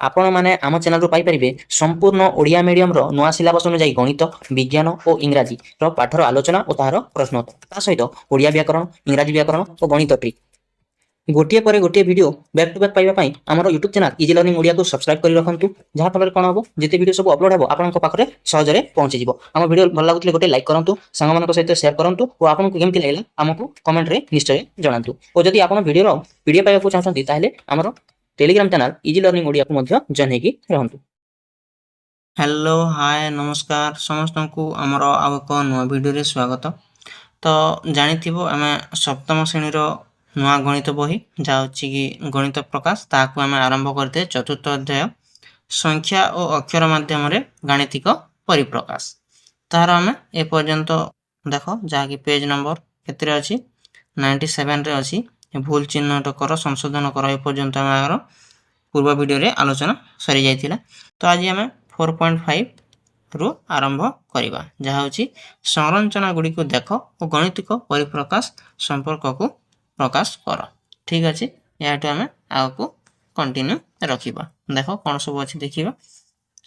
आपण मैंने आम चैनल पाइपर संपूर्ण ओडिया मीडियम नुआ सिलेबस अनुसार गणित विज्ञान और इंग्राजी पाठर आलोचना और तार प्रश्नोत्तर सहित ओडिया व्याकरण इंग्राजी व्याकरण और गणित ट्रिक गोटे पर गोटे वीडियो बैक टू बैक पाइबापी आम YouTube channel easy learning Odia को सब्सक्राइब कर रखु जहाँफल कौन हम जिते वीडियो सब अपलोड हो आपंक पाखे सहजरे पहुंची आम वीडियो भल लगुले गोटे लाइक करूँ सांग सहित सेयार करूँ और आपको केमती लगे आमको कमेंट रे निश्चय जनातु और जदि आप वीडियो पीडीएफ पाइबा चाहते हैं आमर Telegram channel easy learning Odia को जॉइन होगी रहंतु। हेलो हाय नमस्कार समस्त को आमर आउ एक नुआ वीडियो स्वागत। तो जानी आम सप्तम श्रेणी नुआ गणित बही जहाँ कि गणित प्रकाश ताकू आम आरंभ करते चतुर्थ अध्याय संख्या और अक्षर माध्यम गाणितिक परिप्रकाश तार आम एपर्यंत देख जहाँकि पेज नंबर केते अच्छी 97 रे अच्छी भूल चिन्हट कर संशोधन कर एपर्यंत आम पूर्व वीडियो रे आलोचना सरी जाइथिला। तो आज आम 4.5 रु आरंभ करिबा जहाँ होची संरचना गुडी को देख और गणितिक परिप्रकाश संपर्क को प्रकाश कर। ठीक अच्छे याठू आम आगको कंटिन्यू रखिबा। देख कौन सब अच्छी देखिबा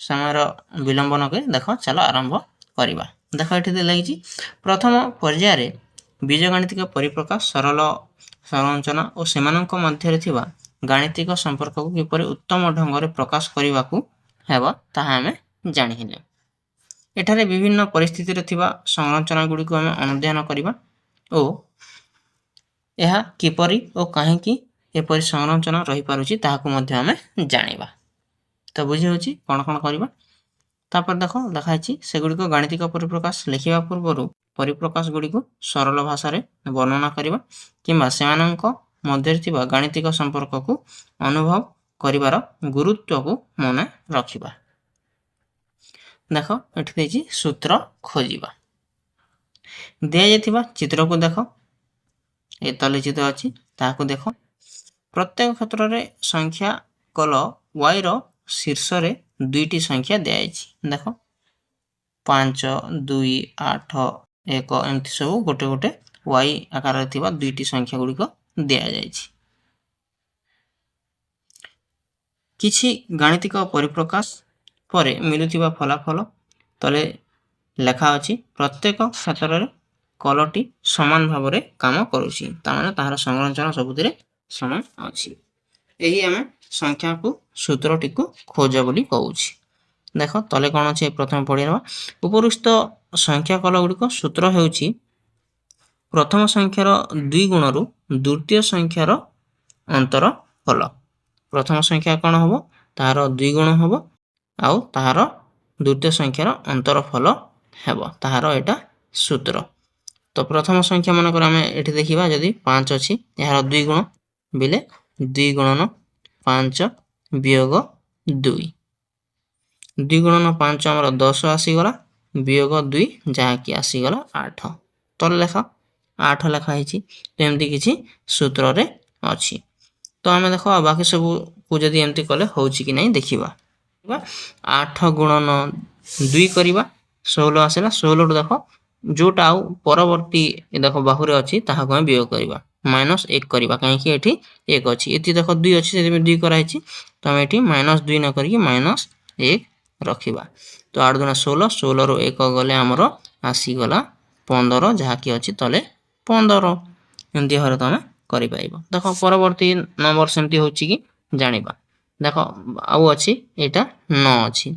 समय विलंब न कर देख चलो आरंभ करिबा। देख ये लगी प्रथम पर्याय बीजगणितिक परिप्रकाश सरल संरचना और सेमानक मध्य थिबा गाणितिक संपर्क को किपरि उत्तम ढंग से प्रकाश करने को हेबा ताहा आमे जानिले। एठारे विभिन्न परिस्थिति रे थिबा संरचना गुडी को आमे अनुध्यान करिबा ओ एहा किपरि ओ काहेकि एपरि संरचना रही पारुची ताहाकु मध्ये आमे जानिबा। तो बुझी होची कोन कोन करिबा तापर देखो देखाइछि सेगुडी को गाणितिक परिप्रकाश लिखिबा पूर्वरु परिप्रकाश गुडी को सरल भाषा रे वर्णना करिबा किबा सेमानंक मध्य थिबा गाणितिक संपर्क को अनुभव करिवार गुरुत्व को मने रखिबा। देखो एठी देछि सूत्र खोजिबा दिया जाइथिबा चित्र को देखो ए तले चित्र अछि ताको देखो प्रत्येक क्षेत्र रे संख्या कल y रो शीर्ष रे दुईटी संख्या दिया जाइछि। देखो 5 2 8 1 एमति सब गोटे गोटे y आकार रे थिबा दुईटी संख्या गुडी को दिया जाइछि। किछि गाणितिक परिप्रकाश परे मिलुथिबा फलाफल तले लेखा अछि प्रत्येक क्षेत्र रे कलटी समान भाव रे काम करूछि तामाने ताहार संरचना सबुतिरे समान अछि। एही हमें संख्या को सूत्रटी को खोज बोली कहूछि। देखो तले कोन अछि प्रथम पढिरबा उपरिस्थ संख्या कल गुडी को सूत्र हेउछि प्रथम संख्यार 2 गुण रु द्वितीय संख्यार अंतर फल। प्रथम संख्या कौन हम तार 2 गुण हम आउ तार द्वितीय संख्यार अंतर फल हेबो तार एटा सूत्र। तो प्रथम संख्या मानकर आम एठी देखिबा जदि 5 अछि यार 2 गुण बिले 2 गुणन 5 वियोग 2 2 गुणन 5 हमर 10 आसी गला वियोग 2 जहा कि आसी गला 8 तल लेखा 8 लेखा हिची एमती किछि सूत्र रे अछि। तो आम देखो बाकी सब को जदि एमती कले होउछि कि नहीं देखिबा 8 गुणन 2 करिबा 16 आसेला 16 देखो जोटा आउ परवर्ती देखो बाहुरे अछि ताहा को वियोग करिबा -1 करिबा काहे कि एठी 1 अछि एति देखो 2 अछि सेमे 2 करा हिची तो हम एठी -2 न करिकि -1 रखिबा। तो 8 गुणा 16 16 रो 1 गले हमरो आसी गला 15 जहा कि अछि तले 15 एमती हरे तमे करि पाइबो। देखो परवर्ती नंबर सेमती होछि कि जानिबा देखो आउ अछि एटा 9 अछि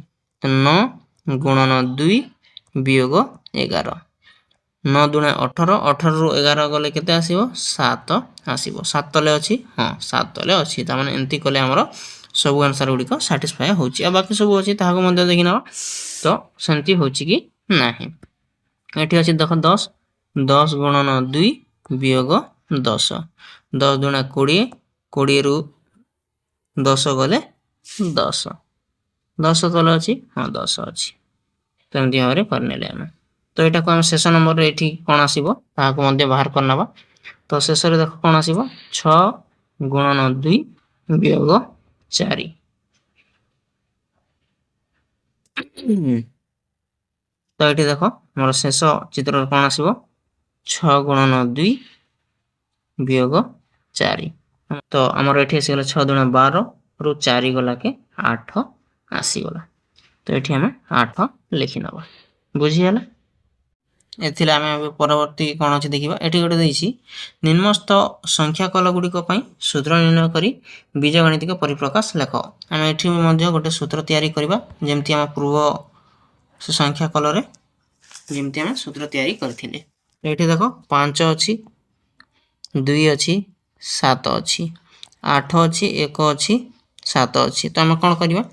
तो 9 गुणन 2 वियोग 11 9 दुणे 18 18 रु 11 गले केते आसीबो 7 आसीबो 7 तले अछि हां 7 तले अछि त माने एंती कले हमरो सब आंसर गुडी को सैटिस्फाई होछि आ बाकी सब अछि ताहाको मध्ये देखिना तो सेमती होछि कि नाही। एठी अछि देखो 10 10 गुणन 2 वियोग 10 10 दुणे 20 20 रु 10 गले 10 10 तले अछि हां 10 अछि तेमती हमरे करनेले हम। तो एटा को हम शेष नंबर रे एठी कोन आसीबो ताहाको मध्ये बाहर करनबा तो शेष रे देखो कोन आसीबो 6 गुणन 2 वियोग 4 तो एठी देखो हमर शेष चित्र कोन आसीबो 6 गुणन 2 वियोग 4 तो हमर एठी आसीगला 6 दुना 12 रु 4 गला के 8 आसीगला। तो ये आम 8 लिखिनवा बुझीगला। एथिले आमे परवर्ती कौन अच्छे देखा ये गोटे देसी निम्नस्थ संख्या कल गुड़िक सूत्र निर्णय करी बीजगणितिक परिप्रकाश लेख। आम एठी गोटे सूत्र तैयारी करबा जेमती आम पूर्व संख्या कल रे जेमती आम सूत्र तैयारी करथिले। एठी देखो 5 अच्छी 2 अच्छी 7 अच्छी 8 अच्छी 1 अच्छी 7 अच्छी। तो आम कौन करवा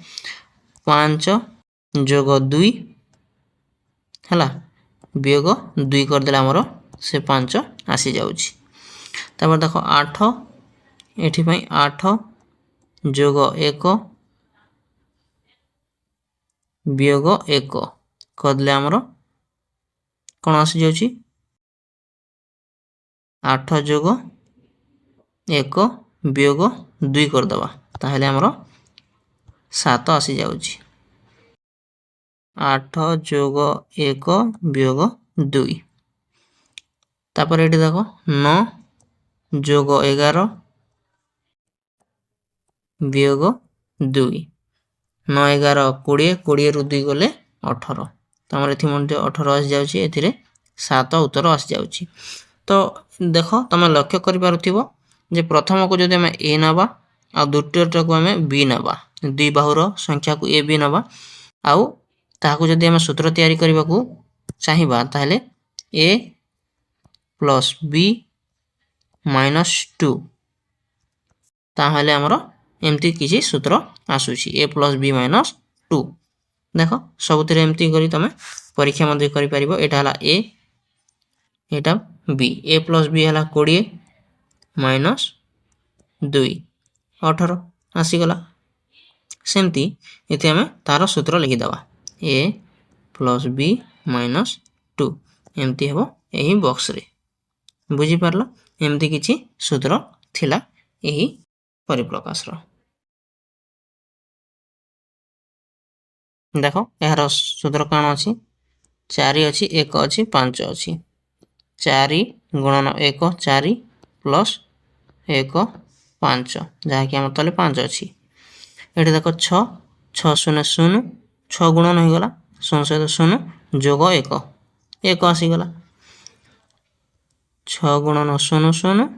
5 जोग 2 है वियोग 2 करदे आमर से 5 आसी जाऊँगी। तापर देख 8 एठी 8 जोग 1 वियोग 1 करदे आमर कौन आसी जाऊँगी 8 जोग 1 वियोग 2 करदे ताहले आमर 7 आसी जाऊँगी। 8 जोग 1 वियोग 2 तापर ये देख 9 जोग 11 वियोग 2 9 11 20 20 रु 2 गले 18 तो आम ये 18 आसी जाऊँगी। ए 7 उत्तर आसी जाऊँगी। तो देख तुम लक्ष्य कर प्रथम को जब आम ए नवा आ द्वितीय को आम बी नवा दुई बाहुर संख्या को ए बी नवा आउ ताकू जदि आम सूत्र तैयारी करने को चाहिए ताहले ए प्लस बी माइनस 2 ताहले आमर एमती किसी सूत्र आसूची ए प्लस बी माइनस 2 देख सबुतिर एमती करी तुम परीक्षा मध्य करि परिबो। एटा हला ए एटा बी ए प्लस बी हला 20 माइनस 2 18 आसीगला। सेमती इति आमे तार सूत्र लिखिदवा ए प्लस बी माइनस 2 एमती हेबो एही बॉक्स रे बुझी पारलो। एमती किछि सूत्र थिला एही परिप्रकाश रो। देखो यार सूत्र कौन अच्छी 4 अच्छी 1 अच्छी 5 अच्छी 4 गुणन 1 4 प्लस 1 5 जहाँकि आम तले 5 अच्छी। ये देख 6 6 0 0 6 गुणन हो गला 0 सहित 0 जोग 1 1 आसीगला 6 गुणन 0 0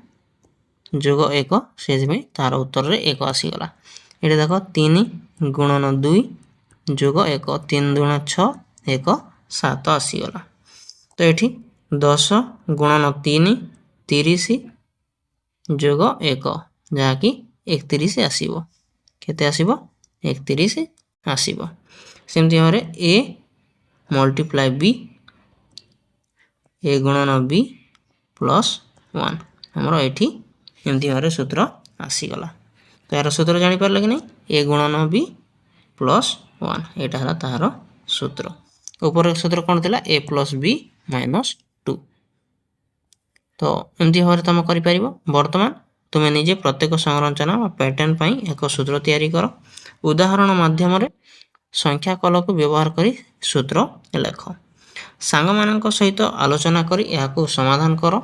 जोग 1 से तार उत्तर रे 1 आसीगला। ये देख 3 गुणन 2 जोग 1 3 2 6 1 7 आसीगला। तो ये 10 गुणन 3 30 जोग 1 जहाँकि 31 आसीबो केते आसीबो 31 आसीबो। सेमती भाव ए मल्टीप्लाई बी ए गुणन बी प्लस 1 हमर एठी एमती भाव सूत्र आसीगला। तो यार सूत्र जानी पारले कि नहीं ए गुणन बी प्लस 1 एटा हला तार सूत्र। ऊपर सूत्र कौन थिला ए प्लस बी माइनस 2। तो एमती भाव तुम करि परिबो। वर्तमान तुम्हें निजे प्रत्येक संरचना पैटर्न पाई एक सूत्र तैयारी कर उदाहरण माध्यम रे संख्या कल को व्यवहार करी सूत्र लेख सांग मानक सहित आलोचना करी याकू समाधान कर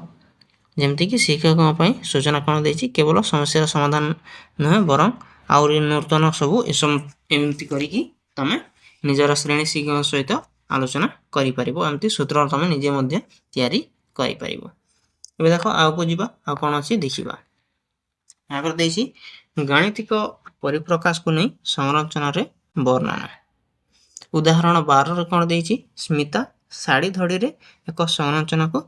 जेमती कि शिक्षकों पाई सूचना कौन देछि केवल समस्या समाधान नुहे बरं आउरी नूतन सबू एमती करिकी तमे निजर श्रेणी शिक्षक सहित आलोचना करि परिबो। एमती सूत्र तमे निजे मध्य तैयारी करि परिबो। एबे देखो आगो जीवा आ कोन अछि देखिबा। आगर देछि गणितिक परिप्रकाश को नहीं संरचना रे वर्णना। उदाहरण 12 रे कोन देछि स्मिता साड़ी धड़ी रे एक संरचना को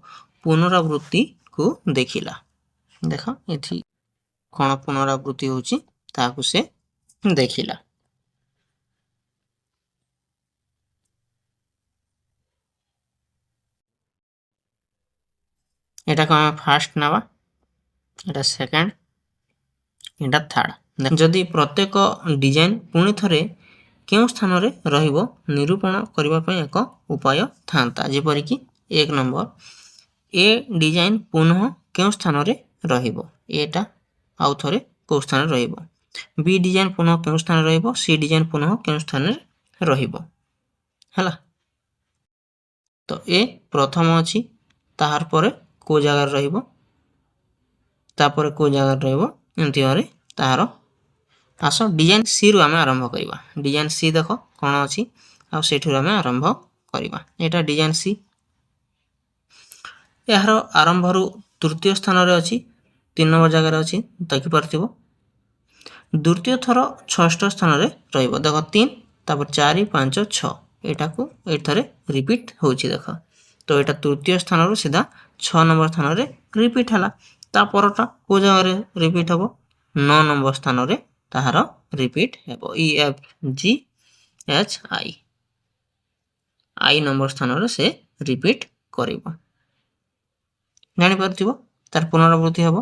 पुनरावृत्ति को देखिला। देखो एथि कोन पुनरावृत्ति होछि ताकू से देखिला। एटा को फर्स्ट नवा एटा सेकंड एटा थर्ड। जदि प्रत्येक डिजाइन पुणी थरे केउ स्थान रे रहिबो निरूपण करबा पय एक उपाय थांता जेपरि कि 1 नंबर ए डिजाइन पुनः केउ स्थान रे रहिबो एटा आउ थरे को स्थान रे रहिबो बी डिजाइन पुनः केउ स्थान रे रहिबो सी डिजाइन पुनः केउ स्थान रे रहिबो हला। तो ए प्रथम अछि ताहार परे को जगह रहिबो तापर को जगह रहिबो एमति बारे ताहार आस डिजाइन सी रु आम आरंभ करवा डिजाइन सी देख कौन अच्छी आठू आम आरंभ करवा यहाँ डिजाइन सी यार आरंभ रु तृतीय स्थान अच्छी 3 नंबर जगार अच्छी देखिपार द्वितीय थर षष्ठ स्थान रही देख 3 तापर 4 5 6 यहाँ को ये रिपीट होची देख तो यहाँ तृतीय स्थान रु सीधा 6 नंबर स्थान रे रिपीट है तापरटा को जगह रिपीट हम 9 नंबर स्थान रे ताहार रिपीट हेबो E F G H I number स्थान रे से रिपीट करिवो जानि परथिबो तार पुनरावृत्ति हेबो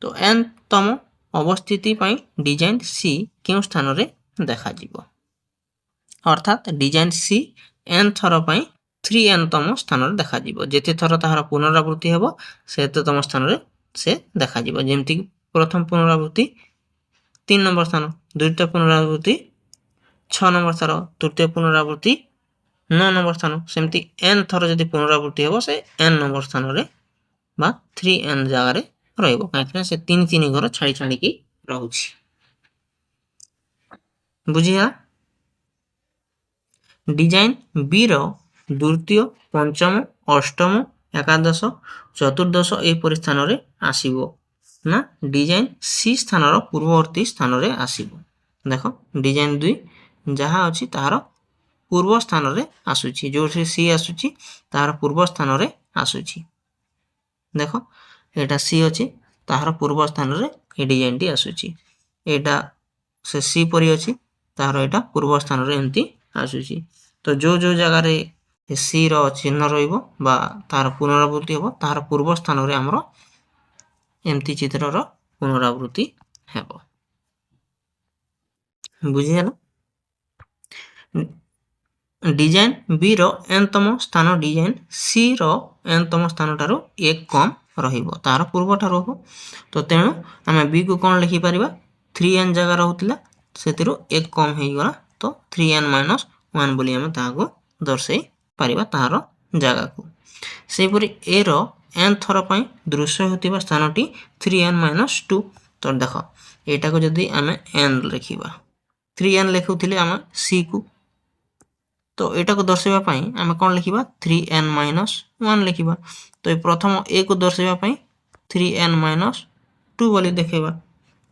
तो एन तम अवस्थिति पई डिजाइन सी केउ स्थान रे देखा जिवो अर्थात डिजाइन सी एन थर पई 3n तम स्थान रे देखा जिवो जेते थर ताहार पुनरावृत्ति हेबो सेते तम स्थान रे से देखा जिवो जेमति प्रथम पुनरावृत्ति 3 नंबर स्थान द्वितीय पुनरावृत्ति 6 नंबर स्थान तृतीय पुनरावृत्ति 9 नंबर स्थान सेमती n थर जदि पुनरावृत्ति हेबो से n नंबर स्थान रे बा 3n जगह रे रहइबो काहे से 3 घर छाड़ी छाड़ी की रहउछि बुझिया डिजाइन बी रो द्वितीय पंचम अष्टम एकादश चतुर्दश एपरि स्थान रे आसीबो ना डिजाइन सी स्थान रो पूर्ववर्ती स्थान रे आसीबो देखो डिजाइन 2 जहाँ अछि तार पूर्व स्थान रे आसुछि जो सी आसुछि तार पूर्व स्थान रे आसुछि देखो एटा सी अछि तार पूर्व स्थान रे ए डिजाइन टी आसुछि एटा से सी परि अछि तार एटा पूर्व स्थान रे एंती आसुछि तो जो जो जगह रे सी रो चिन्ह रहइबो बा तार पुनरावृत्ति हेबो तार पूर्व स्थान रे हमरो एमती चित्र रो पुनरावृत्ति हेबो बुझियाला डिजाइन बी रो n तम स्थान डिजाइन सी रो n तम स्थान टारो एक कम रहिबो तार पूर्व ठारो हो तो तेणु आमे बी को कोन लिखि परिबा 3n जगह रहउतिला सेतिरो एक कम हेइ गला तो 3n - 1 बोली आमे ताको दर्शाई परिबा तार जगह को सेपरि ए रो n थर पई दृश्य होतिबा स्थानटी 3n - 2 तो देखो एटा को जदी आमे n लिखिबा 3n लिखुथिले आमे c को तो एटा को दर्शाइबा पई आमे कोन लिखिबा 3n - 1 लिखिबा तो ए प्रथम a को दर्शाइबा पई 3n - 2 बोली देखेबा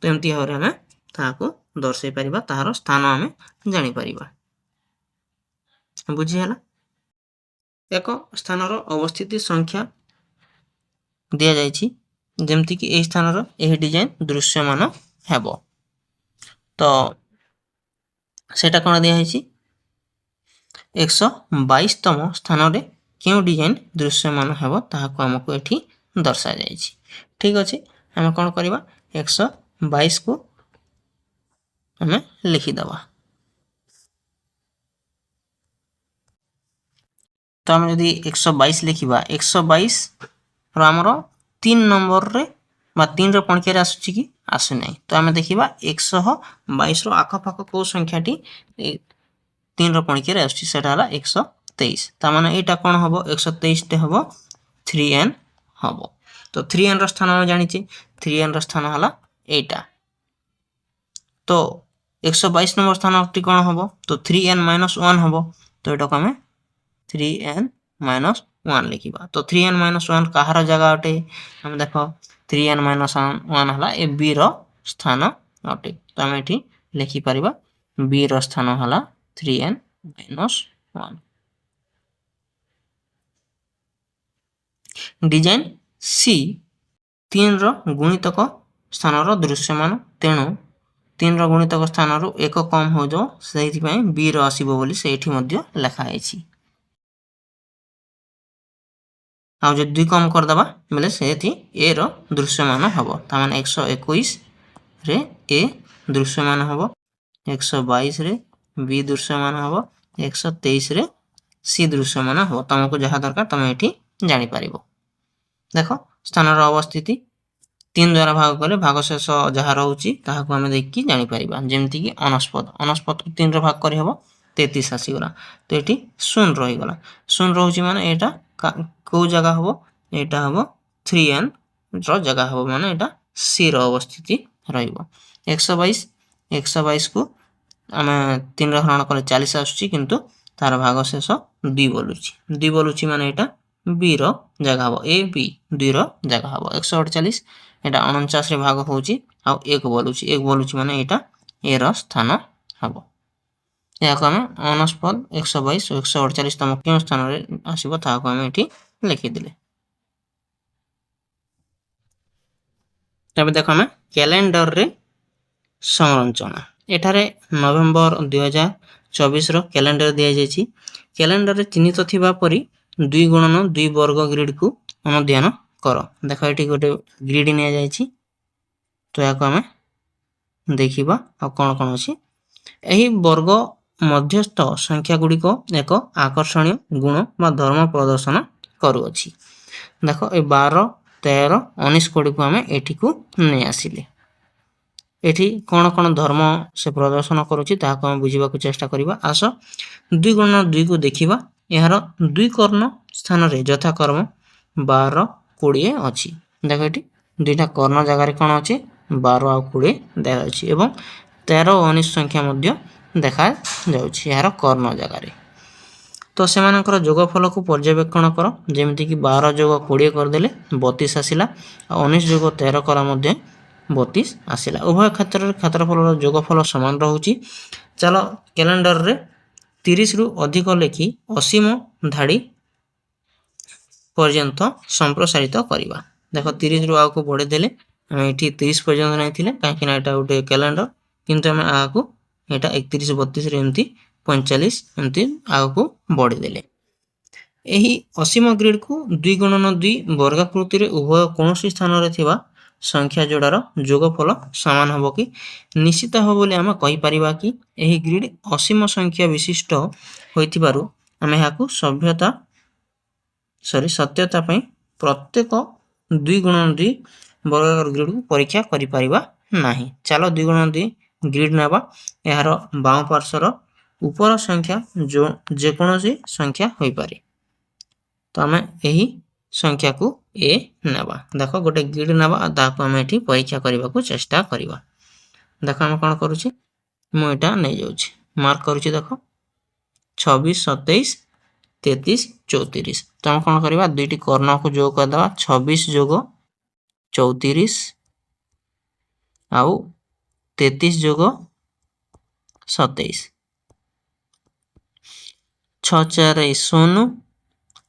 तो एमती हरे आमे ताको दर्शाई परिबा तार स्थान आमे जानि परिबा बुझी हला एक स्थान रो अवस्थिति संख्या दिया जायछि जेमति कि ए स्थान रो ए डिजाइन दृश्यमान हेबो तो सेटा कोन दिया हैछि 122 तम स्थान रे केउ डिजाइन दृश्यमान हेबो ताहाको हमको एठी दर्शा जायछि ठीक अछि हम कोन करबा 122 को हमें लिखि दबा तो हम यदि 122 लिखिबा 122 रो हमरो 3 नंबर रे बा 3 रो पंक्ति रे आसुछि कि आसु नै तो हम देखिबा 122 रो आखा पाखा को संख्याटी 3 रो पंक्ति रे आसुछि सेटा हला 123 ता माने एटा कोन हबो 123 टे हबो 3n हबो तो 3n रो स्थान हम जानि छि 3n रो स्थान हला एटा तो 122 नंबर स्थानटी कोन हबो तो 3n - 1 हबो तो एटा को हम 3n - 1 लिखिबा तो 3n - 1 कहार जगह अटे हम देखो 3n - 1 हला ए बी रो स्थान अटे तो हम एठी लिखि परिबा बी रो स्थान हला 3n - 1 डिजाइन सी 3 रो गुणितक स्थान रो दृश्यमान तेणु 3 रो गुणितक स्थान रो एक कम हो जो सेहि पई बी रो आसीबो बोली सेठी मध्ये लिखा हैछि आ जे 2 कम कर दबा बोले सेठी ए रो दृश्यमान हबो ता माने 121 रे ए दृश्यमान हबो 122 रे बी दृश्यमान हबो 123 रे सी दृश्यमान हबो तुमको जहा दरकार तुम एठी जानि परिबो देखो स्थान रो अवस्थिति 3 द्वारा भाग करे भाग शेष जहा रहउची ताहाको हम देखि जानि परिबा जेमति कि अनस्पद को 3 रो भाग करि हबो 33 आसी गला तो एठी शून्य रहि गला शून्य रहउची माने एटा को जगह हबो एटा हबो 3n रो जगह हबो माने एटा सी रो अवस्थिति रहइबो 122 122 को आम 3 हरण कले 40 आसुची किंतु तार भाग शेष 2 बोलुची माने एटा बी रो जगह हबो ए बी 2 रो जगह हबो 148 एटा 49 रे भाग होउची आ 1 बोलुची माने एटा ए रो स्थान हबो या को हम 49 122 148 तम केउ स्थान रे आसीबो ता को हम एठी लिखि दिले। तबे देखो हम कैलेंडर रे संरचना एठारे नवेम्बर 2024 रो कैलेंडर दिया जायछि। कैलेंडर रे चिन्हित थिबा परी 2 गुणन 2 वर्ग ग्रिड को अनुध्यान करो। देखो एठी गोटे ग्रिड निया जायछि तो या को हम देखिबा आ कोन कोन अछि एही वर्ग मध्यस्थ संख्या गुडी को एक आकर्षणीय गुण बा धर्म प्रदर्शन करूअछि। देखो ए 12 13 19 कोडी को हम एठी को नै आसिले एठी कोन कोन धर्म से प्रदर्शन करूछि ता को हम बुझिबा को चेष्टा करिबा। आस 2 गुणन 2 को देखिबा एहार 2 कर्ण स्थान रे यथा क्रम 12 20 अछि। देखो एठी दुईटा कर्ण जगह रे कोन अछि 12 आ 20 देखा अछि एवं 13 और 19 संख्या मध्य देखा जाउछि यार कर्ण जगह रे। तो सेमानकर जोगफल को पर्यवेक्षण कर जेमिति कि 12 जोग 20 कर देले 32 आसिला आ 19 जोग 13 करा मध्ये 32 आसिला। उभय क्षेत्र रे क्षेत्रफल जोगफल समान रहउछि। चलो कैलेंडर रे 30 रु अधिक लेखि असीम धाड़ी पर्यंत संप्रसारित करिबा। देखो 30 रु आ को बढ़े देले हम एठी 30 पर्यंत नै थिले काहे कि एटा उटे कैलेंडर किंतु हम आ को एटा 31 32 रे एमती 45 एमती आ को बढ़ी देले। एही असीम ग्रिड को 2 गुणन 2 वर्गाकृति रे उभय कोनोसी स्थान रे थिबा संख्या जोड़ार जोगफल समान हबो कि निश्चित हबो बोली हम कहि परिबा कि एही ग्रिड असीम संख्या विशिष्ट होइतिबारु हम याकू सत्यता पई प्रत्येक 2 गुणन 2 वर्गाकार ग्रिड को परीक्षा करि परिबा नाही। चलो 2 गुणन 2 ग्रिड नेबा यार बाम पार्श्वर ऊपर संख्या जो जे कोनोसी संख्या होई पारे तो हम एही संख्या को ए नेबा। देखो गोटे ग्रिड नेबा ता को हम एठी परीक्षा करबा को चेष्टा करबा। देखो हम कोन करूची मु एटा नै जाउची मार्क करूची। देखो 26 27 33 34 तो हम कोन करबा दुईटी कर्ण को जोग कर दबा 26 जोग 34 आउ 33 जोग 27 6 4 0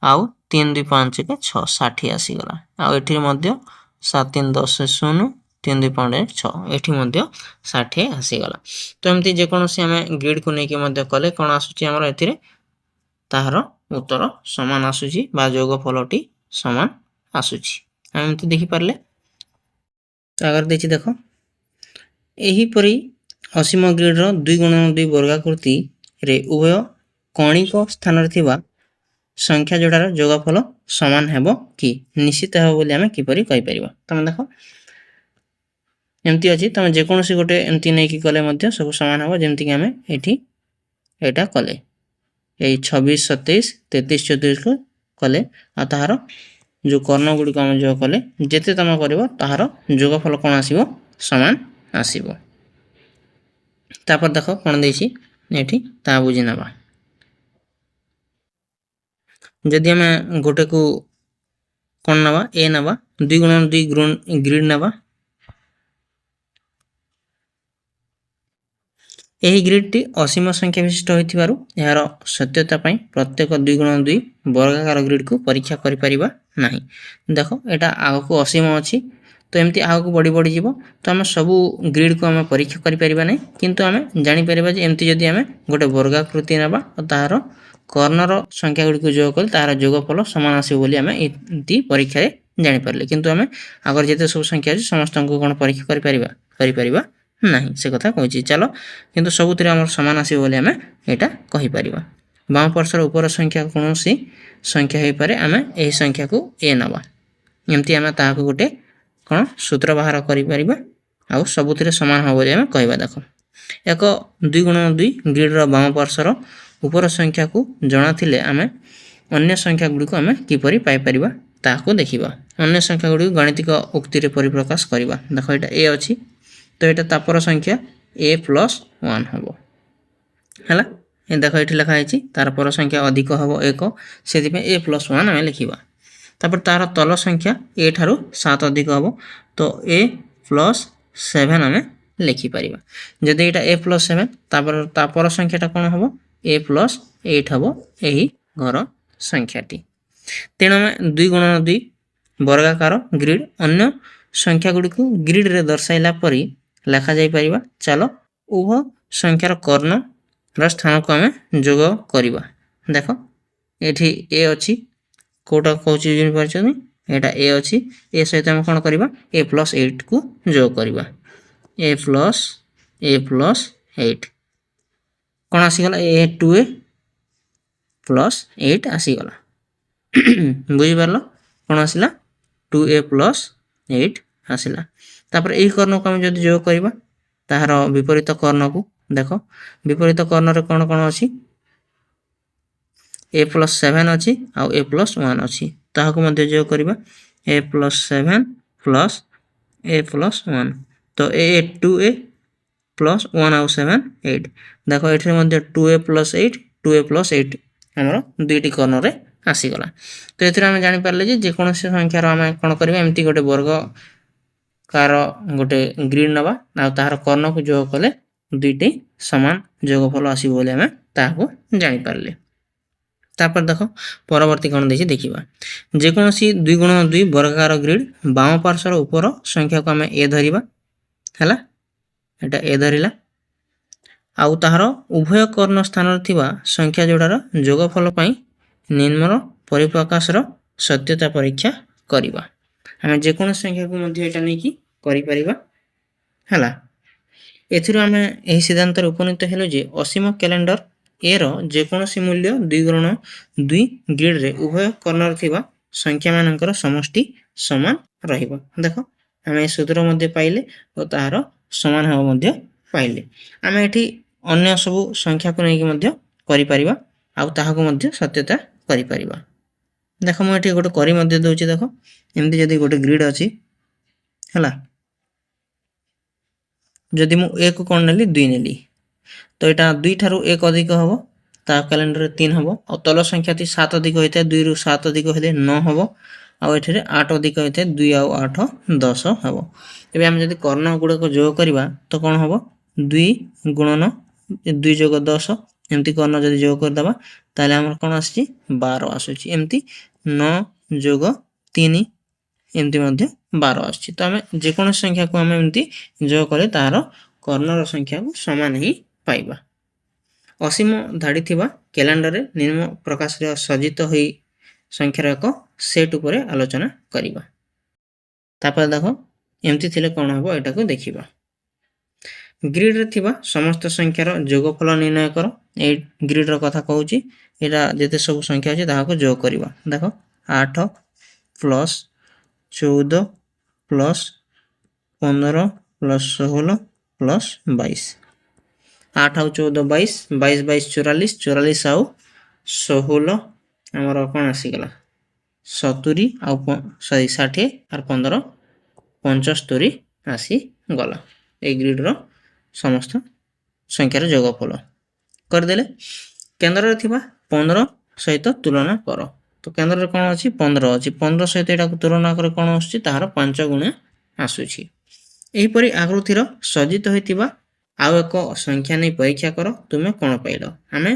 आउ 3 2 5 के 6 60 आसी गला। आ एठी मध्ये 7 3 10 0 3 2 5 6 एठी मध्ये 60 आसी गला। तो एमती जे कोनोसी हमें ग्रिड को नै के मध्ये कले कोन आसुची हमर एथिरे ताहार उत्तर समान आसुची बा जोगफलटी समान आसुची। हम एमती देखि परले तो अगर देखि देखो एही परी असीम ग्रिड रो 2 गुणन 2 वर्गाकृति रे उभय कणिक स्थान रे थिबा संख्या जोड़ार जोगफल समान हेबो कि निश्चित हेबो बोली हमें किपरि कहि परिबा। तमे देखो एमती अछि तमे जे कोनोसी गोटे एमती नै कि कले मध्ये सब समान हेबो जेमति कि हमें एठी एटा कले ए 26 27 33 34 को कले आ ताहार जो कर्ण गुडी को हम जो कले जेते तमे करबो ताहार जोगफल कोन आसीबो समान आसीबो। तापर देखो कोन देछि एठी ता बुझि नबा। जदि हमें गोटे को कोन नबा ए नबा 2 गुणन 2 ग्रिड नबा एही ग्रिड टी असीम संख्या विशिष्ट होइतिबारु यार सत्यता पई प्रत्येक 2 गुणन 2 वर्गाकार ग्रिड को परीक्षा करि परिबा नाही। देखो एटा आगो को असीम अछि तो एमती आगो को बड़ी बड़ी जीवो तो हम सब ग्रिड को हम परीक्षा करि परिबा नै किंतु हम जानि परिबा जे एमती जदि हम गोटे वर्गाकृति नबा और ताहार कर्णर संख्या गुडी को जोग कल ताहार जोगफल समान आसीबो बोली हम एती परीक्षा रे जानि परले किंतु हम अगर जेते सब संख्या अछि समस्त को कोन परीक्षा करि परिबा नाही से कथा कहछि। चलो किंतु सबुतरे हमर समान आसीबो बोली हम एटा कहि परिबा। बाम पार्श्वर ऊपर संख्या कोनोसी संख्या होई पारे हम एही संख्या को ए नबा एमती हम ताहा को गोटे कोन सूत्र बाहर करि परिबा आ सबुतरे समान हो बोली हम कहबा। देखो एक 2 गुणन 2 ग्रिड रो बाम पार्श्वर ऊपर संख्या को जणा थिले हमें अन्य संख्या गुडी को हमें किपरि पाई परिबा ताको देखिबा। अन्य संख्या गुडी गणितिक उक्ति रे परिप्रकाश करिबा। देखो एटा ए अछि तो एटा तापर संख्या a ପ୍ଲସ୍ 1 ହେବ ହେଲା। ଏ ଦେଖ ଏଠି ଲେଖା ହେଇଛି ତାର ପର ସଂଖ୍ୟା ଅଧିକ ହେବ 1 ସେଥିପାଇଁ a ପ୍ଲସ୍ 1 ଆମେ ଲେଖିବା। ତାପରେ ତାର ତଳ ସଂଖ୍ୟା a ଠାରୁ 7 ଅଧିକ ହେବ ତ a ପ୍ଲସ୍ 7 ଆମେ ଲେଖିପାରିବା। ଯଦି ଏଇଟା a ପ୍ଲସ୍ 7 ତାପରେ ତା ପର ସଂଖ୍ୟାଟା କ'ଣ ହେବ a ପ୍ଲସ୍ 8 ହେବ ଏହି ଘର ସଂଖ୍ୟାଟି। ତେଣୁ ଆମେ 2 ଗୁଣନ 2 ବର୍ଗାକାର ଗ୍ରିଡ୍ ଅନ୍ୟ ସଂଖ୍ୟାଗୁଡ଼ିକୁ ଗ୍ରିଡ୍ରେ ଦର୍ଶାଇଲା ପରି ଲେଖାଯାଇପାରିବା। ଚାଲ ଉଭୟ ସଂଖ୍ୟାର କର୍ଣ୍ଣର ସ୍ଥାନକୁ ଆମେ ଯୋଗ କରିବା। ଦେଖ ଏଠି a ଅଛି କେଉଁଟା କହୁଛି ବୁଝିପାରୁଛନ୍ତି ଏଇଟା a ଅଛି ଏ ସହିତ ଆମେ କ'ଣ କରିବା a ପ୍ଲସ୍ 8କୁ ଯୋଗ କରିବା a ପ୍ଲସ୍ 8 କ'ଣ ଆସିଗଲା a 2a ପ୍ଲସ୍ 8 ଆସିଗଲା ବୁଝିପାରିଲ କ'ଣ ଆସିଲା 2a ପ୍ଲସ୍ 8 ଆସିଲା। ତାପରେ ଏହି କର୍ଣ୍ଣକୁ ଆମେ ଯଦି ଯୋଗ କରିବା ତାହାର ବିପରୀତ କର୍ଣ୍ଣକୁ ଦେଖ ବିପରୀତ କର୍ଣ୍ଣରେ କ'ଣ କ'ଣ ଅଛି a ପ୍ଲସ୍ 7 ଅଛି ଆଉ a ପ୍ଲସ୍ 1 ଅଛି ତାହାକୁ ମଧ୍ୟ ଯୋଗ କରିବା a plus 7 plus a plus 1 ତ a 2a ପ୍ଲସ୍ 1 ଆଉ 7 8 ଦେଖ ଏଠାରେ ମଧ୍ୟ 2a ପ୍ଲସ୍ 8 ଆମର ଦୁଇଟି କର୍ଣ୍ଣରେ ଆସିଗଲା। ତ ଏଥିରେ ଆମେ ଜାଣିପାରିଲେ ଯେ ଯେକୌଣସି ସଂଖ୍ୟାର ଆମେ କ'ଣ କରିବା ଏମିତି ଗୋଟେ ବର୍ଗକାର ଗୋଟେ ଗ୍ରିଡ୍ ନେବା ଆଉ ତାହାର କର୍ଣ୍ଣକୁ ଯୋଗ କଲେ ଦୁଇଟି ସମାନ ଯୋଗଫଳ ଆସିବ ବୋଲି ଆମେ ତାହାକୁ ଜାଣିପାରିଲେ। ତାପରେ ଦେଖ ପରବର୍ତ୍ତୀ କ'ଣ ଦେଇଛି ଦେଖିବା। ଯେକୌଣସି 2 ଗୁଣନ 2 ବର୍ଗାକାର ଗ୍ରିଡ୍ ବାମ ପାର୍ଶ୍ୱର ଉପର ସଂଖ୍ୟାକୁ ଆମେ a ଧରିବା ହେଲା ଏଇଟା a ଧରିଲା ଆଉ ତାହାର ଉଭୟ କର୍ଣ୍ଣ ସ୍ଥାନରେ ଥିବା ସଂଖ୍ୟା ଯୋଡ଼ାର ଯୋଗଫଳ ପାଇଁ ନିମ୍ନର ପରିପ୍ରକାଶର ସତ୍ୟତା ପରୀକ୍ଷା କରିବା। ଆମେ ଯେକୌଣସି ସଂଖ୍ୟାକୁ ମଧ୍ୟ ଏଇଟା ନେଇକି କରିପାରିବା ହେଲା। ଏଥିରୁ ଆମେ ଏହି ସିଦ୍ଧାନ୍ତରେ ଉପନୀତ ହେଲୁ ଯେ ଅସୀମ କ୍ୟାଲେଣ୍ଡର ଏର ଯେକୌଣସି ମୂଲ୍ୟ 2 ଗୁଣନ 2 ଗ୍ରିଡ୍ରେ ଉଭୟ କର୍ଣ୍ଣରେ ଥିବା ସଂଖ୍ୟାମାନଙ୍କର ସମଷ୍ଟି ସମାନ ରହିବ। ଦେଖ ଆମେ ଏ ସୂତ୍ର ମଧ୍ୟ ପାଇଲେ ଓ ତାହାର ସମାନ ହେବ ମଧ୍ୟ ପାଇଲେ। ଆମେ ଏଠି ଅନ୍ୟ ସବୁ ସଂଖ୍ୟାକୁ ନେଇକି ମଧ୍ୟ କରିପାରିବା ଆଉ ତାହାକୁ ମଧ୍ୟ ସତ୍ୟତା କରିପାରିବା। ଦେଖ ମୁଁ ଏଠି ଗୋଟେ କରି ମଧ୍ୟ ଦେଉଛି ଦେଖ ଏମିତି ଯଦି ଗୋଟେ ଗ୍ରିଡ୍ ଅଛି ହେଲା ଯଦି ମୁଁ a କୁ କ'ଣ ନେଲି 2 ନେଲି ତ ଏଇଟା 2 ଠାରୁ 1 ଅଧିକ ହେବ ତା କ୍ୟାଲେଣ୍ଡରରେ 3 ହେବ ଆଉ ତଳ ସଂଖ୍ୟାଟି 7 ଅଧିକ ହୋଇଥାଏ 2ରୁ 7 ଅଧିକ ହେଲେ 9 ହେବ ଆଉ ଏଠାରେ 8 ଅଧିକ ହୋଇଥାଏ 2 ଆଉ 8 10 ହେବ। ଏବେ ଆମେ ଯଦି କର୍ଣ୍ଣ ଗୁଡ଼ାକ ଯୋଗ କରିବା ତ କ'ଣ ହେବ 2 ଗୁଣନ 2 ଯୋଗ 10 ଏମିତି କର୍ଣ୍ଣ ଯଦି ଯୋଗ କରିଦେବା ତାହେଲେ ଆମର କ'ଣ ଆସୁଛି 12 ଆସୁଛି ଏମିତି 9 ଯୋଗ 3 ଏମିତି ମଧ୍ୟ 12 ଆସୁଛି। ତ ଆମେ ଯେକୌଣସି ସଂଖ୍ୟାକୁ ଆମେ ଏମିତି ଯୋଗ କଲେ ତାହାର କର୍ଣ୍ଣର ସଂଖ୍ୟାକୁ ସମାନ ହିଁ ପାଇବା। ଅସୀମ ଧାଡ଼ି ଥିବା କ୍ୟାଲେଣ୍ଡରରେ ନିମ୍ନ ପ୍ରକାଶରେ ସଜ୍ଜିତ ହୋଇ ସଂଖ୍ୟାର ଏକ ସେଟ୍ ଉପରେ ଆଲୋଚନା କରିବା। ତାପରେ ଦେଖ ଏମିତି ଥିଲେ କ'ଣ ହେବ ଏଟାକୁ ଦେଖିବା। ଗ୍ରିଡ୍ରେ ଥିବା ସମସ୍ତ ସଂଖ୍ୟାର ଯୋଗଫଳ ନିର୍ଣ୍ଣୟ କର। ଏଇ ଗ୍ରିଡ୍ର କଥା କହୁଛି ଏଇଟା ଯେତେ ସବୁ ସଂଖ୍ୟା ଅଛି ତାହାକୁ ଯୋଗ କରିବା। ଦେଖ 8 ପ୍ଲସ୍ 14 ପ୍ଲସ୍ 15 ପ୍ଲସ୍ 16 ପ୍ଲସ୍ 22 8 ଆଉ 14 22 22 22 44 44 ଆଉ 16 ଆମର କ'ଣ ଆସିଗଲା 70 ଆଉ 60 ଆଉ 15 75 ଆସିଗଲା। ଏଇ ଗ୍ରିଡ୍ର ସମସ୍ତ ସଂଖ୍ୟାର ଯୋଗଫଳ କରିଦେଲେ କେନ୍ଦ୍ରରେ ଥିବା 15 ସହିତ ତୁଳନା କର। ତ କେନ୍ଦ୍ରରେ କ'ଣ ଅଛି 15 ଅଛି 15 ସହିତ ଏଟାକୁ ତୁଳନା କରି କ'ଣ ଆସୁଛି ତାହାର 5 ଗୁଣା ଆସୁଛି। ଏହିପରି ଆକୃତିର ସଜ୍ଜିତ ହୋଇଥିବା ଆଉ ଏକ ସଂଖ୍ୟା ନେଇ ପରୀକ୍ଷା କର ତୁମେ କ'ଣ ପାଇଲ। ଆମେ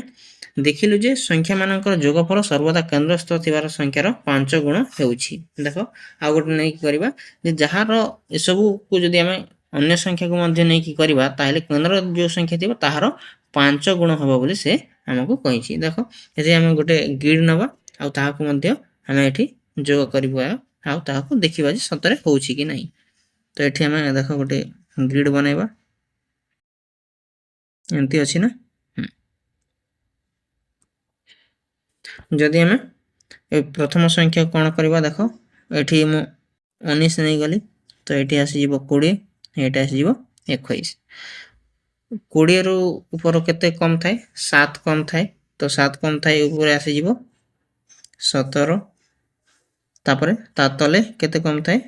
ଦେଖିଲୁ ଯେ ସଂଖ୍ୟାମାନଙ୍କର ଯୋଗଫଳ ସର୍ବଦା କେନ୍ଦ୍ରସ୍ଥ ଥିବାର ସଂଖ୍ୟାର 5 ଗୁଣ ହେଉଛି। ଦେଖ ଆଉ ଗୋଟେ ନେଇକି କରିବା ଯେ ଯାହାର ଏସବୁକୁ ଯଦି ଆମେ ଅନ୍ୟ ସଂଖ୍ୟାକୁ ମଧ୍ୟ ନେଇକି କରିବା ତାହେଲେ କେନ୍ଦ୍ରରେ ଯେଉଁ ସଂଖ୍ୟା ଥିବ ତାହାର 5 ଗୁଣ ହେବ ବୋଲି ସେ ଆମକୁ କହିଛି। ଦେଖ ଏଠି ଆମେ ଗୋଟେ ଗ୍ରିଡ୍ ନେବା ଆଉ ତାହାକୁ ମଧ୍ୟ ଆମେ ଏଠି ଯୋଗ କରିବା ଆଉ ତାହାକୁ ଦେଖିବା ଯେ ସତରେ ହେଉଛି କି ନାହିଁ। ତ ଏଠି ଆମେ ଦେଖ ଗୋଟେ ଗ୍ରିଡ୍ ବନେଇବା ଏମିତି ଅଛି ନା ଯଦି ଆମେ ଏ ପ୍ରଥମ ସଂଖ୍ୟା କ'ଣ କରିବା ଦେଖ ଏଠି ମୁଁ 19 ନେଇଗଲି ତ ଏଠି ଆସିଯିବ 20 ଏଇଟା ଆସିଯିବ 21 20ରୁ ଉପର କେତେ କମ୍ ଥାଏ 7 କମ୍ ଥାଏ ତ 7 କମ୍ ଥାଏ ଉପରେ ଆସିଯିବ 17 ତାପରେ ତା ତଳେ କେତେ କମ୍ ଥାଏ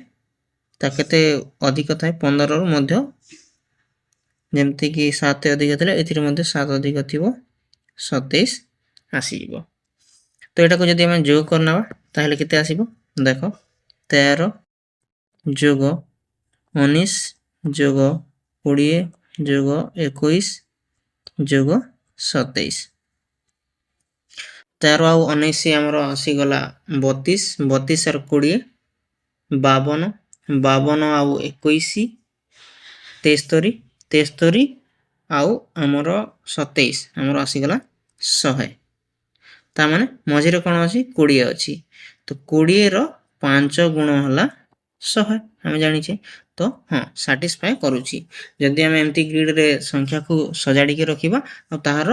ତା କେତେ ଅଧିକ ଥାଏ 15ରୁ ମଧ୍ୟ ଯେମିତିକି 7 ଅଧିକ ଥିଲେ ଏଥିରେ ମଧ୍ୟ 7 ଅଧିକ ଥିବ 27 ଆସିଯିବ। ତ ଏଟାକୁ ଯଦି ଆମେ ଯୋଗ କରିନେବା ତାହେଲେ କେତେ ଆସିବ ଦେଖ 13 ଯୋଗ 19 ଯୋଗ 20 ଯୋଗ 21 ଯୋଗ 27। 13 ଆଉ 19 ଆମର ଆସିଗଲା 32 32 ଆଉ 20 52 52 ଆଉ 21 73 73 ଆଉ ଆମର 27 ଆମର ଆସିଗଲା 100। ତା ମାନେ ମଝିରେ କ'ଣ ଅଛି 20 ଅଛି। ତ 20ର 5 ଗୁଣ ହେଲା 100 ଆମେ ଜାଣିଛେ। ତ ହଁ ସାଟିସ୍ଫାଏ କରୁଛି। ଯଦି ଆମେ ଏମିତି ଗ୍ରିଡରେ ସଂଖ୍ୟାକୁ ସଜାଡ଼ିକି ରଖିବା ଆଉ ତାହାର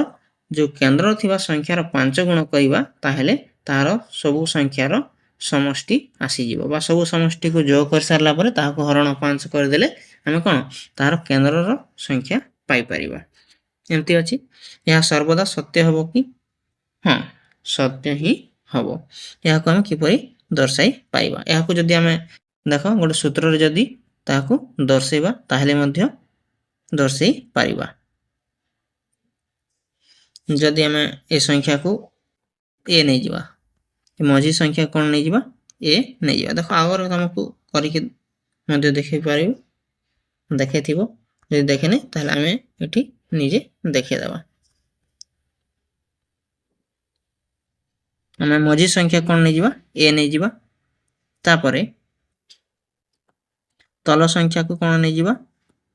ଯେଉଁ କେନ୍ଦ୍ର ଥିବା ସଂଖ୍ୟାର 5 ଗୁଣ କରିବା ତାହେଲେ ତାହାର ସବୁ ସଂଖ୍ୟାର ସମଷ୍ଟି ଆସିଯିବ ବା ସବୁ ସମଷ୍ଟିକୁ ଯୋଗ କରିସାରିଲା ପରେ ତାହାକୁ ହରଣ 5 କରିଦେଲେ ଆମେ କ'ଣ ତାହାର କେନ୍ଦ୍ରର ସଂଖ୍ୟା ପାଇପାରିବା। ଏମିତି ଅଛି। ଏହା ସର୍ବଦା ସତ୍ୟ ହେବ କି? ହଁ ସତ୍ୟ ହିଁ ହେବ। ଏହାକୁ ଆମେ କିପରି ଦର୍ଶାଇ ପାଇବା? ଏହାକୁ ଯଦି ଆମେ ଦେଖ ଗୋଟେ ସୂତ୍ରରେ ଯଦି ତାହାକୁ ଦର୍ଶାଇବା ତାହେଲେ ମଧ୍ୟ ଦର୍ଶାଇ ପାରିବା। ଯଦି ଆମେ ଏ ସଂଖ୍ୟାକୁ ଏ ନେଇଯିବା, ମଝି ସଂଖ୍ୟା କ'ଣ ନେଇଯିବା ଏ ନେଇଯିବା। ଦେଖ ଆଗରେ ତୁମକୁ କରିକି ମଧ୍ୟ ଦେଖାଇ ପାରିବ, ଦେଖାଇଥିବ। ଯଦି ଦେଖେନି ତାହେଲେ ଆମେ ଏଠି ନିଜେ ଦେଖାଇଦେବା। ଆମେ ମଝି ସଂଖ୍ୟା କ'ଣ ନେଇଯିବା ଏ ନେଇଯିବା। ତାପରେ ତଳ ସଂଖ୍ୟାକୁ କ'ଣ ନେଇଯିବା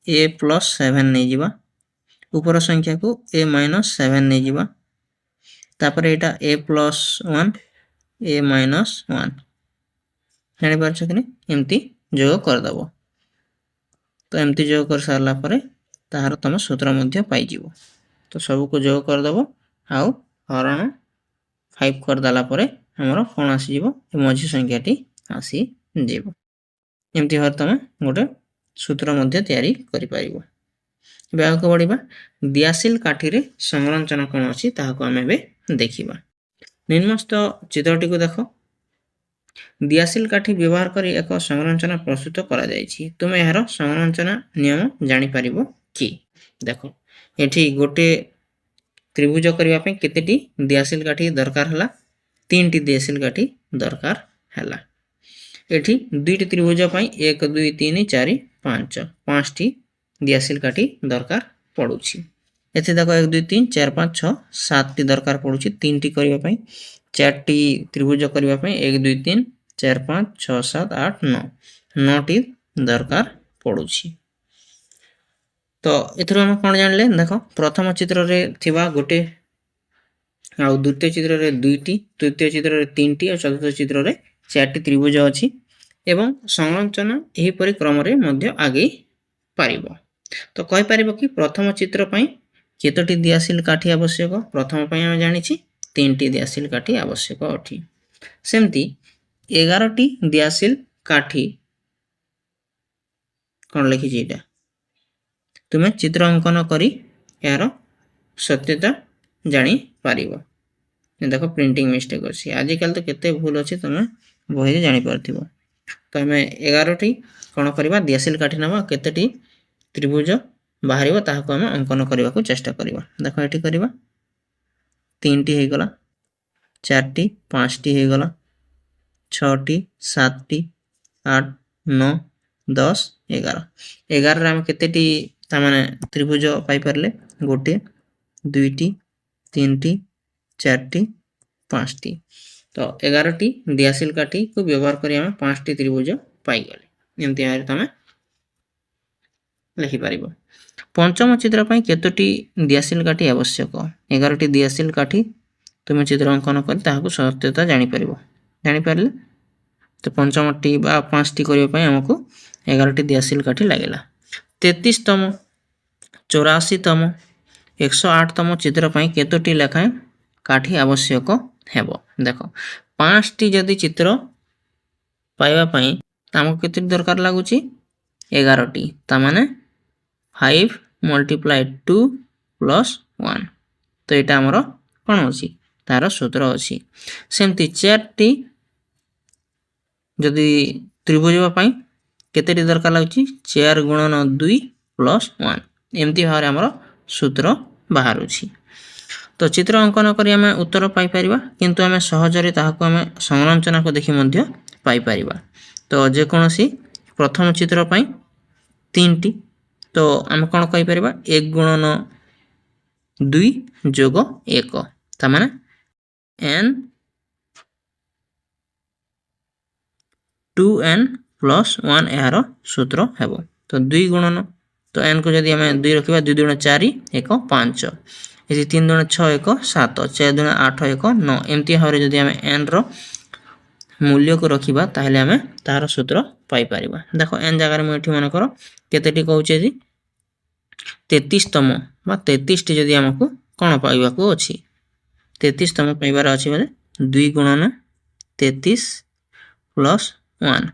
ଏ ପ୍ଲସ୍ 7 ନେଇଯିବା। ଉପର ସଂଖ୍ୟାକୁ ଏ ମାଇନସ୍ 7 ନେଇଯିବା। ତାପରେ ଏଇଟା ଏ ପ୍ଲସ୍ 1 ଏ ମାଇନସ୍ 1 ଜାଣିପାରୁଛ କି ନାହିଁ? ଏମିତି ଯୋଗ କରିଦେବ। ତ ଏମିତି ଯୋଗ କରିସାରିଲା ପରେ ତାହାର ତୁମ ସୂତ୍ର ମଧ୍ୟ ପାଇଯିବ। ତ ସବୁକୁ ଯୋଗ କରିଦେବ ଆଉ ହରଣ 5 କରିଦେଲା ପରେ ଆମର କ'ଣ ଆସିଯିବ ଏ ମଝି ସଂଖ୍ୟାଟି ଆସିଯିବ। ଏମିତି ଭାବରେ ତୁମେ ଗୋଟେ ସୂତ୍ର ମଧ୍ୟ ତିଆରି କରିପାରିବ। ଏବେ ଆଗକୁ ବଢ଼ିବା। ଦିଆସିଲ କାଠିରେ ସଂରଚନା କ'ଣ ଅଛି ତାହାକୁ ଆମେ ଏବେ ଦେଖିବା। ନିମ୍ନସ୍ଥ ଚିତ୍ରଟିକୁ ଦେଖ। ଦିଆସିଲ କାଠି ବ୍ୟବହାର କରି ଏକ ସଂରଚନା ପ୍ରସ୍ତୁତ କରାଯାଇଛି। ତୁମେ ଏହାର ସଂରଚନା ନିୟମ ଜାଣିପାରିବ କି? ଦେଖ ଏଠି ଗୋଟେ ତ୍ରିଭୁଜ କରିବା ପାଇଁ କେତେଟି ଦିଆସିଲ କାଠି ଦରକାର ହେଲା? 3ଟି ଦିଆସିଲ କାଠି ଦରକାର ହେଲା। ଏଠି 2ଟି ତ୍ରିଭୁଜ ପାଇଁ 1 2 3 4 5 5ଟି ଦିଆସିଲ କାଠି ଦରକାର ପଡ଼ୁଛି। ଏଠି ଦେଖ 1 2 3 4 5 6 7ଟି ଦରକାର ପଡ଼ୁଛି 3ଟି କରିବା ପାଇଁ। 4ଟି ତ୍ରିଭୁଜ କରିବା ପାଇଁ 1 2 3 4 5 6 7 8 9 9ଟି ଦରକାର ପଡ଼ୁଛି। ତ ଏଥିରୁ ଆମେ କ'ଣ ଜାଣିଲେ? ଦେଖ ପ୍ରଥମ ଚିତ୍ରରେ ଥିବା ଗୋଟେ ଆଉ ଦ୍ୱିତୀୟ ଚିତ୍ରରେ 2ଟି, ତୃତୀୟ ଚିତ୍ରରେ 3ଟି ଆଉ ଚତୁର୍ଥ ଚିତ୍ରରେ 4ଟି ତ୍ରିଭୁଜ ଅଛି ଏବଂ ସଂରଚନା ଏହିପରି କ୍ରମରେ ମଧ୍ୟ ଆଗେଇ ପାରିବ। ତ କହିପାରିବ କି ପ୍ରଥମ ଚିତ୍ର ପାଇଁ କେତୋଟି ଦିଆସିଲ କାଠି ଆବଶ୍ୟକ? ପ୍ରଥମ ପାଇଁ ଆମେ ଜାଣିଛି 3ଟି ଦିଆସିଲ କାଠି ଆବଶ୍ୟକ ଅଟେ। ସେମିତି 11ଟି ଦିଆସିଲ କାଠି କ'ଣ ଲେଖିଛି ଏଇଟା ତୁମେ ଚିତ୍ର ଅଙ୍କନ କରି ଏହାର ସତ୍ୟତା ଜାଣିପାରିବ। ଦେଖ ପ୍ରିଣ୍ଟିଂ ମିଷ୍ଟେକ୍ ଅଛି। ଆଜିକାଲି ତ କେତେ ଭୁଲ ଅଛି ତୁମେ ବହିରେ ଜାଣିପାରୁଥିବ। ତ ଆମେ 11ଟି କ'ଣ କରିବା ଦିଆସିଲ କାଠି ନେବା, କେତେଟି ତ୍ରିଭୁଜ ବାହାରିବ ତାହାକୁ ଆମେ ଅଙ୍କନ କରିବାକୁ ଚେଷ୍ଟା କରିବା। ଦେଖ ଏଠି କରିବା 3ଟି ହେଇଗଲା, 4ଟି 5ଟି ହେଇଗଲା, 6ଟି 7ଟି 8 9 10 11। 11ରେ ଆମେ କେତେଟି ତାମାନେ ତ୍ରିଭୁଜ ପାଇପାରିଲେ? 1 2ଟି 3ଟି 4ଟି 5ଟି। ତ 11ଟି ଦିଆସିଲ କାଠିକୁ ବ୍ୟବହାର କରି ଆମେ 5ଟି ତ୍ରିଭୁଜ ପାଇଗଲେ। ଏମିତି ଭାବରେ ତୁମେ ଲେଖିପାରିବ। ପଞ୍ଚମ ଚିତ୍ର ପାଇଁ କେତୋଟି ଦିଆସିଲ କାଠି ଆବଶ୍ୟକ? 11ଟି ଦିଆସିଲ କାଠି ତୁମେ ଚିତ୍ର ଅଙ୍କନ କରି ତାହାକୁ ସତ୍ୟତା ଜାଣିପାରିବ। ଜାଣିପାରିଲେ? ତ ପଞ୍ଚମଟି ବା 5ଟି କରିବା ପାଇଁ ଆମକୁ 11ଟି ଦିଆସିଲ କାଠି ଲାଗିଲା। 33ତମ 84ତମ 108ତମ ଚିତ୍ର ପାଇଁ କେତୋଟି ଲେଖାଏଁ କାଠି ଆବଶ୍ୟକ ହେବ? ଦେଖ 5ଟି ଯଦି ଚିତ୍ର ପାଇବା ପାଇଁ ଆମକୁ କେତୋଟି ଦରକାର ଲାଗୁଛି? 11ଟି। ତାମାନେ 5 × 2 + 1। ତ ଏଇଟା ଆମର କ'ଣ ଅଛି? ତାର ସୂତ୍ର ଅଛି। ସେମିତି 4ଟି ଯଦି ତ୍ରିଭୁଜ ପାଇଁ କେତେଟି ଦରକାର ଲାଗୁଛି? 4 × 2 + 1। एमती भाव आमर सूत्र बाहरुछि। तो चित्र अंकन करी आम उत्तर पाइपर किंतु आम सहजरे ताहाको आम संरचना को देखि मध्य पाइपर। तो जेकोसी प्रथम चित्र पाई 3टी तो आम कौन कहीपर 1 गुणन 2 जोग 1 तार n 2n प्लस 1 यार सूत्र हेब। तो 2 गुणन तो n को जदि आम 2 रखा 2 दूण 4 1 5 ये 3 दूण 6 1 7 4 दूण 8 1 9 एमती भाव में जदि आम n रो मूल्य को रखा ताहले आम तार सूत्र पाइपर। देख n जगार मुझे मन कर केतेटी कहूचे जी 33तम बा 33टी जदि आमको कौन पाइबाकू अच्छी 33तम पाइबार अच्छी बोले 2 गुणन 33 प्लस 1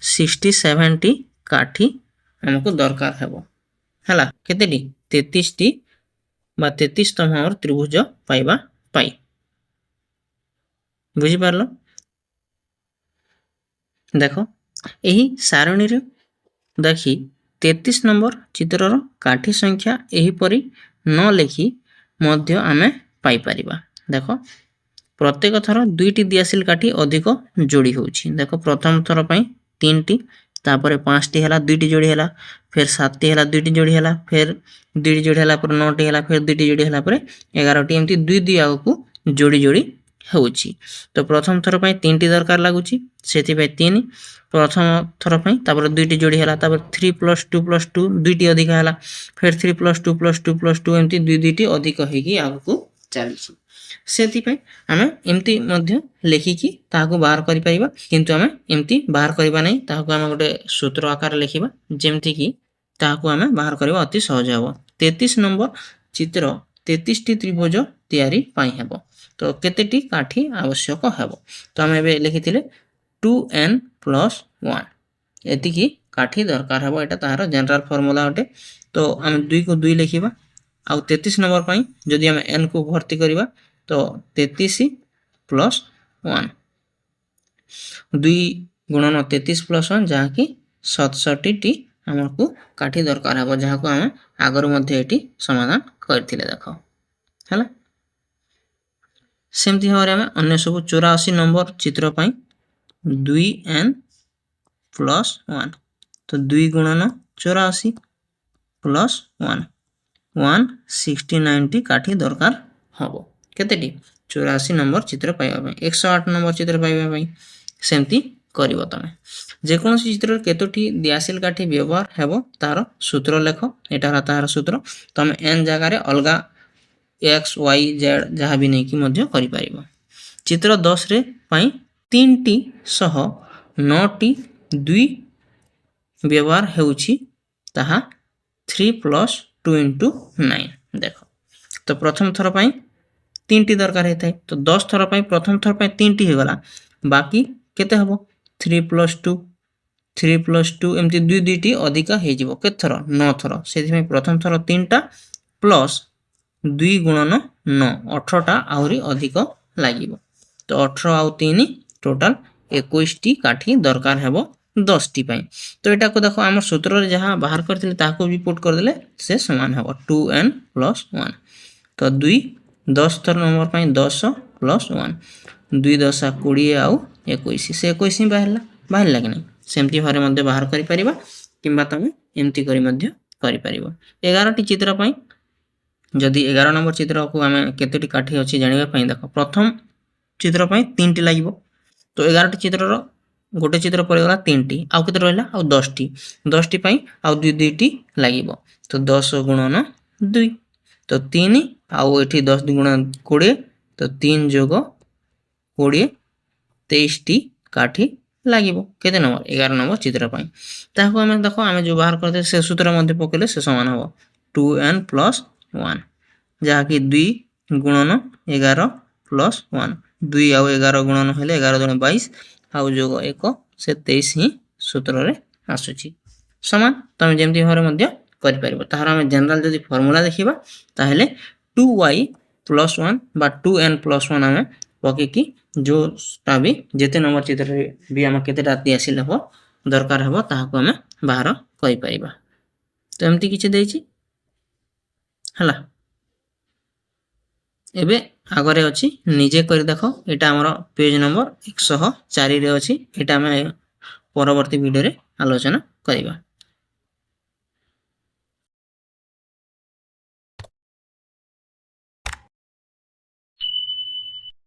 67टी काठी हमको दरकार हेबो हला केतेटी 33टी बा 33तम हमर त्रिभुज पाइबा पाई बुझी पारलो। देखो यही सारणी रे देखी 33 नंबर चित्रर काठी संख्या एहीपरि न लेखि मध्य आमे पाई परिबा। देखो प्रत्येक थर 2टी दियासिल काठी अधिक जोड़ी होउछि। देखो प्रथम थर पई 3टी तापर 5टी हला 2टी जोड़ी हला फिर 7टी हला 2टी जोड़ी हला फिर 2टी जोड़ी हला पर 9टी हला फिर 2टी जोड़ी हला पर 11टी एमती 2 आगु जोड़ी जोड़ी होउछि। तो प्रथम थर पई 3टी दरकार लागुछि सेति पई 3 प्रथम थर पई तापर 2टी जोड़ी हला तापर 3 + 2 + 2 2टी अधिक हला फिर 3 + 2 + 2 + 2 एमती 2टी अधिक हेगी आगु चलिछि। सेति पई आमे एमती मध्य लेखिकी ताहाको बाहर करि परिबा किंतु आमे एमती बाहर करिबा नै ताहाको आमे गोटे सूत्र आकार लिखिबा जेमति कि ताहाको आमे बाहर करिबा अति सहज हबो। 33 नंबर चित्र 33टी त्रिभुज तयारी पाई हेबो तो केतेटी काठी आवश्यक हेबो तो आमे एबे लिखिथिले 2n + 1 एतिकी काठी दरकार हेबो एटा ताहार जनरल फार्मूला अटे। तो आमे 2 को 2 लिखिबा आ 33 नंबर पाई जदि आमे n को भर्ती करिबा तो 33 + 1 2 गुणन 33 + 1 जहाँ कि 67टी हमको काठी दरकार है जहाँ को आम आगर मध्य एटी समाधान करथिले देखो हैला। सेमती भाव में अन्य सब 84 नंबर चित्र पाई 2n + 1 तो 2 गुणन 84 + 1 169टी काठी दरकार हबो केतेटी 84 नंबर चित्र पाइबा 108 नंबर चित्र पाइबा सेमती करिवो तमे जेकोन चित्र केतोटी दियासिल काठी व्यवहार हेबो तार सूत्र लेख एटा हला तार सूत्र तमे n जगह रे अलगा x y z जहाँ भी नहीं कि मध्य करि पारिबो। चित्र 10 रे पाई 3टी सह 9टी 2 व्यवहार हेउछि ताहा 3 + 2 * 9 देखो तो प्रथम थर पाई 3टी दरकार हेतै तो 10 थर पाई प्रथम थर पाई 3टी हे गला बाकी केते हबो 3 + 2 3 + 2 एमती 2टी अधिक हे जिवो के थर 9 थर सेति में प्रथम थर 3टा प्लस 2 गुणन 9 18टा आउरी अधिक लागिवो तो 18 आउ 3 टोटल 21टी काठी दरकार हेबो 10टी पाई। तो एटा को देखो हमर सूत्र रे जहां बाहर करथिले ताको भी पुट कर देले से समान हेबो 2n + 1 तो 2 10 थर नंबर पाई 10 + 1 2 10 20 आउ 21 से 21 बाहरला कि नहीं सेमती भारे मध्य बाहर करि परिबा किंबा तमे एमती करी मध्य करि परिबा। 11टी चित्र पाई जदि 11 नंबर चित्र को आमे केतेटी काठी अछि जानिबा पाई देखो प्रथम चित्र पाई 3टी लागिवो तो 11टी चित्र रो गोटे चित्र पड़ गला 3टी आउ केते रहला आउ 10टी 10टी पाई आउ 2टी लागिवो तो 10 गुणन 2 तो 3 आउ एठी 10 गुणन 20 तो 3 जोग 20 23टी काठी लागिवो केते नंबर 11 नंबर चित्र पाई ताको हमें देखो हमें जो बाहर करते से सूत्र मध्य पकेले से समान हो 2n + 1 जहाँ कि 2 गुणन 11 + 1 2 आउ 11 गुणन हेले 11 × 22 आउ जोग 1 से 23 ही सूत्र रे आसुची समान तमे जेमती भारे मध्य करि परिबो ताहार हमें जनरल जदि फार्मूला देखिबा ताहेले 2y + 1 बा 2n + 1 हमें पके की जो ता भी जेते नंबर चित्र रे भी हम केते राति आसिल हो दरकार हबो ताहाको हमें बाहर करि परिबा। तो एमती किछि देछि ହେଲା। ଏବେ ଆଗରେ ଅଛି ନିଜେ କରି ଦେଖ। ଏଇଟା ଆମର ପେଜ ନମ୍ବର 104 ରେ ଅଛି। ଏଇଟା ଆମେ ପରବର୍ତ୍ତୀ ଭିଡ଼ିଓରେ ଆଲୋଚନା କରିବା।